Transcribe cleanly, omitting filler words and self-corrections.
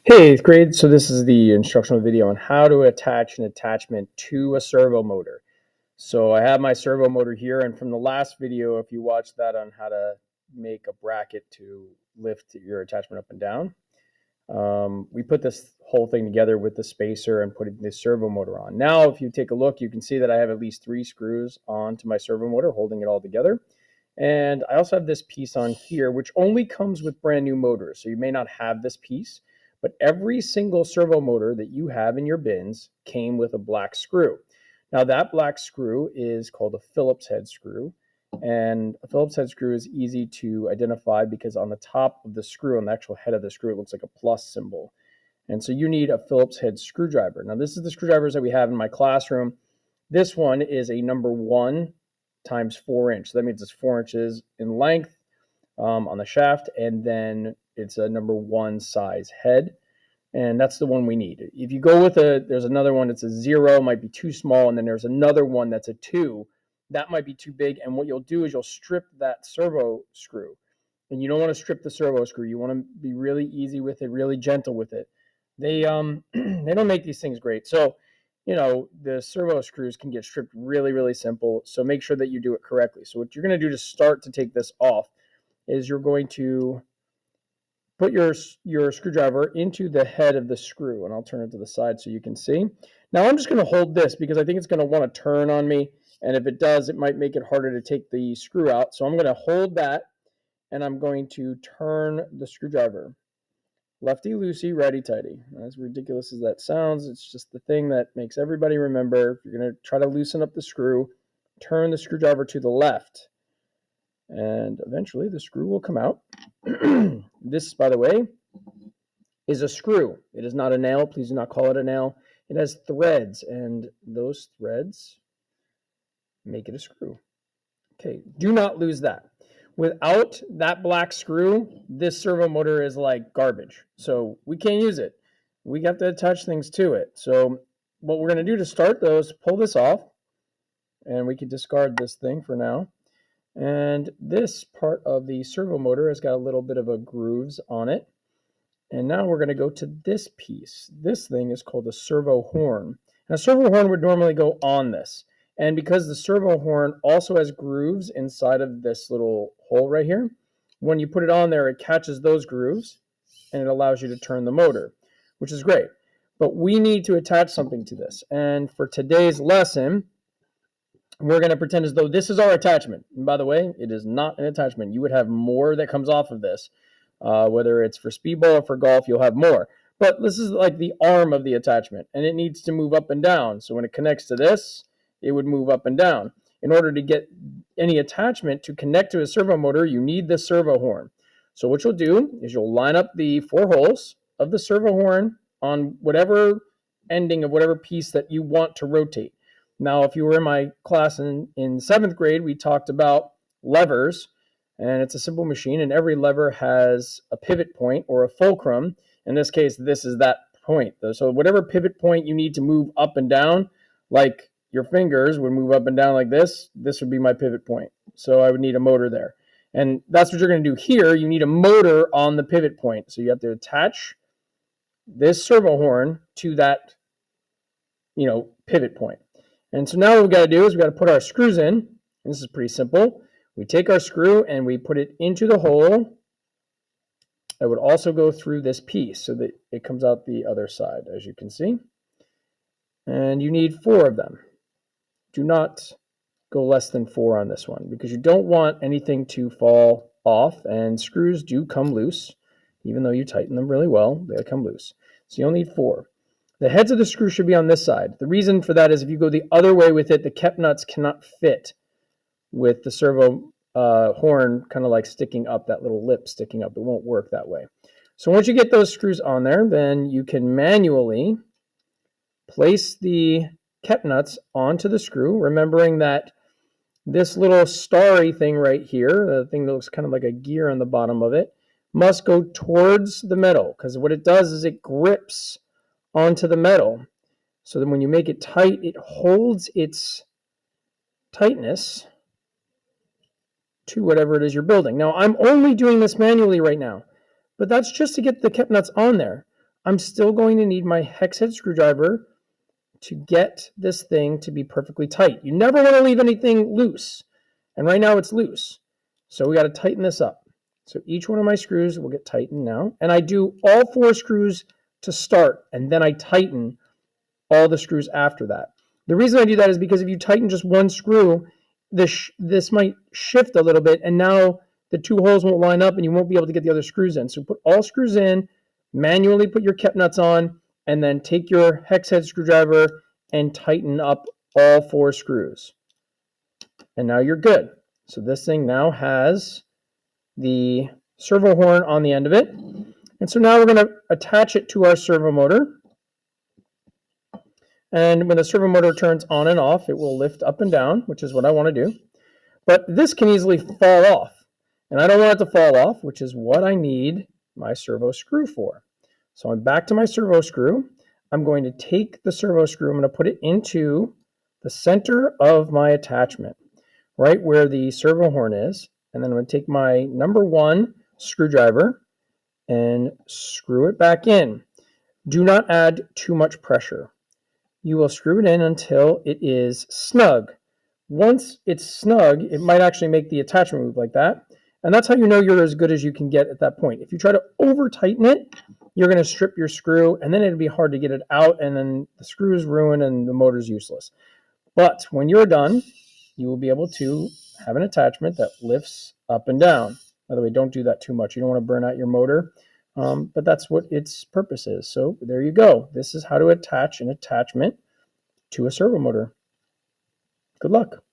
Hey, 8th grade. So this is the instructional video on how to attach an attachment to a servo motor. So I have my servo motor here, and from the last video, if you watched that on how to make a bracket to lift your attachment up and down, we put this whole thing together with the spacer and putting the servo motor on. Now, if you take a look, you can see that I have at least 3 screws onto my servo motor holding it all together. And I also have this piece on here, which only comes with brand new motors. So you may not have this piece, but every single servo motor that you have in your bins came with a black screw. Now that black screw is called a Phillips head screw. And a Phillips head screw is easy to identify because on the top of the screw, on the actual head of the screw, it looks like a plus symbol. And so you need a Phillips head screwdriver. Now this is the screwdrivers that we have in my classroom. This one is a number 1 times 4 inch. So that means it's 4 inches in length on the shaft, and then it's a number 1 size head, and that's the one we need. If you go with there's another one that's a 0, might be too small, and then there's another one that's a 2, that might be too big. And what you'll do is you'll strip that servo screw, and you don't want to strip the servo screw. You want to be really easy with it, really gentle with it. They they don't make these things great, so the servo screws can get stripped really, really simple. So make sure that you do it correctly. So what you're going to do to start to take this off is you're going to put your screwdriver into the head of the screw, and I'll turn it to the side so you can see. Now I'm just going to hold this because I think it's going to want to turn on me, and if it does, it might make it harder to take the screw out. So I'm going to hold that, and I'm going to turn the screwdriver. Lefty loosey, righty tighty. As ridiculous as that sounds, it's just the thing that makes everybody remember. If you're going to try to loosen up the screw, turn the screwdriver to the left, and eventually the screw will come out. This, by the way, is a screw. It is not a nail. Please do not call it a nail. It has threads, and those threads make it a screw. Okay, do not lose that. Without that black screw, this servo motor is like garbage. So we can't use it. We have to attach things to it. So what we're going to do to start though is pull this off, and we can discard this thing for now. And this part of the servo motor has got a little bit of a grooves on it. And now we're going to go to this piece. This thing is called a servo horn. And a servo horn would normally go on this. And because the servo horn also has grooves inside of this little hole right here, when you put it on there, it catches those grooves and it allows you to turn the motor, which is great. But we need to attach something to this. And for today's lesson, we're going to pretend as though this is our attachment. And by the way, it is not an attachment. You would have more that comes off of this. Whether it's for speedball or for golf, you'll have more. But this is like the arm of the attachment, and it needs to move up and down. So when it connects to this, it would move up and down. In order to get any attachment to connect to a servo motor, you need the servo horn. So what you'll do is you'll line up the 4 holes of the servo horn on whatever ending of whatever piece that you want to rotate. Now, if you were in my class in 7th grade, we talked about levers, and it's a simple machine, and every lever has a pivot point or a fulcrum. In this case, this is that point. So whatever pivot point you need to move up and down, like your fingers would move up and down like this would be my pivot point. So I would need a motor there. And that's what you're going to do here. You need a motor on the pivot point. So you have to attach this servo horn to that, pivot point. And so now what we've got to do is we've got to put our screws in. And this is pretty simple. We take our screw and we put it into the hole. It would also go through this piece so that it comes out the other side, as you can see. And you need 4 of them. Do not go less than 4 on this one because you don't want anything to fall off, and screws do come loose. Even though you tighten them really well, they come loose. So you'll need 4. The heads of the screw should be on this side. The reason for that is if you go the other way with it, the cap nuts cannot fit with the servo horn kind of like sticking up, that little lip sticking up. It won't work that way. So once you get those screws on there, then you can manually place the cap nuts onto the screw, remembering that this little starry thing right here, the thing that looks kind of like a gear on the bottom of it, must go towards the metal, because what it does is it grips onto the metal. So then when you make it tight, it holds its tightness to whatever it is you're building. Now, I'm only doing this manually right now, but that's just to get the cap nuts on there. I'm still going to need my hex head screwdriver to get this thing to be perfectly tight. You never want to leave anything loose. And right now it's loose. So we got to tighten this up. So each one of my screws will get tightened now. And I do all 4 screws to start, and then I tighten all the screws after that. The reason I do that is because if you tighten just one screw, this might shift a little bit, and now the 2 holes won't line up and you won't be able to get the other screws in. So put all screws in, manually put your kept nuts on, and then take your hex head screwdriver and tighten up all 4 screws. And now you're good. So this thing now has the servo horn on the end of it. And so now we're going to attach it to our servo motor. And when the servo motor turns on and off, it will lift up and down, which is what I want to do. But this can easily fall off. And I don't want it to fall off, which is what I need my servo screw for. So I'm back to my servo screw. I'm going to take the servo screw, I'm going to put it into the center of my attachment, right where the servo horn is. And then I'm going to take my number 1 screwdriver and screw it back in. Do not add too much pressure. You will screw it in until it is snug. Once it's snug, it might actually make the attachment move like that. And that's how you know you're as good as you can get at that point. If you try to over tighten it, you're going to strip your screw, and then it'll be hard to get it out, and then the screw is ruined and the motor's useless. But when you're done, you will be able to have an attachment that lifts up and down. By the way, don't do that too much. You don't want to burn out your motor, but that's what its purpose is. So there you go. This is how to attach an attachment to a servo motor. Good luck.